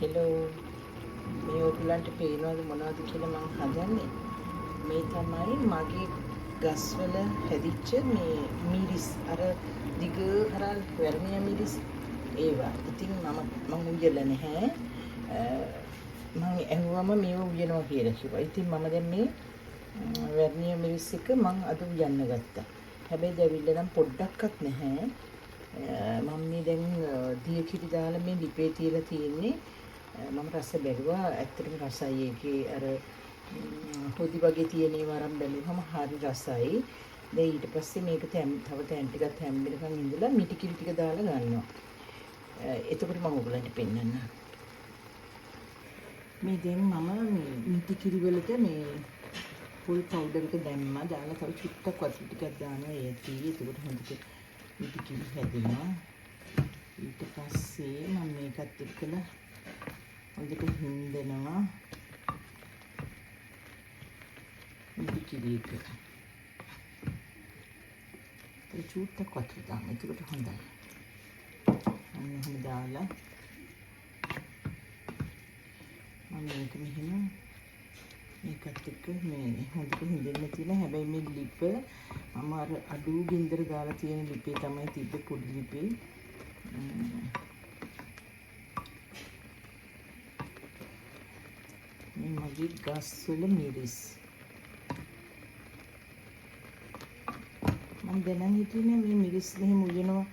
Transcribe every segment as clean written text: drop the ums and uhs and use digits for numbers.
Hello මේ ඔයගලන්ට පේනවද මොනවද කියලා මම හදන්නේ මේ තමයි මගේ ගස්වල හැදිච්ච මේ මිරිස් අර දිග හරල් වැර්ණිය මිරිස් ඒවා. ඉතින් මම උයලා නැහැ. මම ඇහුවම මේව උයනවා කියලා කිව්වා. ඉතින් මම දැන් මේ වැර්ණිය මිරිස් එක මම අද උයන්න ගත්තා. හැබැයි දැවිල්ල නම් පොඩ්ඩක්වත් නැහැ. මම මේ දැන් දිය කිරි දාලා මේ ලිපේ තියලා තියෙන්නේ. මම රස බැලුවා ඇත්තටම රසයි ඒකේ අර හොදි වගේ තියෙන ඒවා අරන් බැලුවම හරි රසයි. දැන් ඊට පස්සේ මේක තව තැන් ටිකක් තැම්බෙනකන් ඉඳලා මිටි කිරි ටික දාලා ගන්නවා. එතකොට මම ඔයගලන්ට පෙන්නන්න. මේ දැන් මම මිටි කිරි වලට මේ full powder එක දැම්මා. දාලා තව චුට්ටක් වතුර ටිකක් දානවා ඒකේ. එතකොට හොඳට මිටි කිරි හැදෙනවා. ඊට පස්සේ මම මේකත් එක්කලා හොඳට හින්දනවා මිටි කිරි එක. ඒ චුට්ටක් වතුර දාන්න. එතකොට හොඳයි. අන්න එහෙම දාලා මම මේක මෙහෙම මේකත් එක්ක මේ හොඳට හින්දෙන්න තියෙන. හැබැයි මේ ලිප මම අර අඩු ගින්දර දාලා තියෙන ලිපේ තමයි තිබ්බේ පොඩි ලිපේ. මේ මගේ ගස්වල මිරිස්. මම දැනන් හිටියේ මේ මිරිස් මෙහෙම උයනවා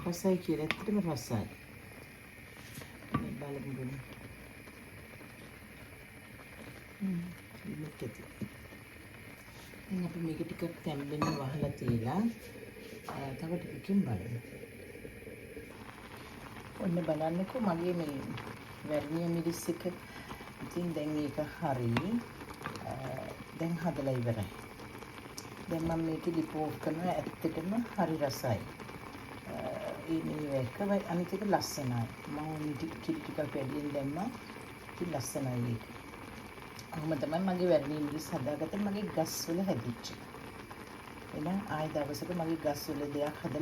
රසයි කියලා. ඇත්තටම රසයි. මේ බලමුද? මේක ඇති. දැන් අපි මේක ටිකක් තැම්බෙන්න වහලා තියලා තව ටිකකින් බලමු. ඔන්න බලන්නකෝ මගේ මේ වැර්ණිය මිරිස් එක. ඉතින් දැන් මේක හරි. දැන් හදලා ඉවරයි. දැන් මම මේක ලිප ඕෆ් කරනවා. ඇත්තටම හරි රසයි. මේක අනිත් එක ලස්සනයි. මම මිටි කිරි ටිකක් වැඩියෙන් දැම්මා. ඉතින් ලස්සනයි ඒක. කොහොම තමයි මගේ වැර්ණිය මිරිස් හදාගත්තේ මගේ ගස්වල හැදිච්ච. එහෙනම් ආයෙ දවසක මගේ ගස්වල දෙයක් හදලා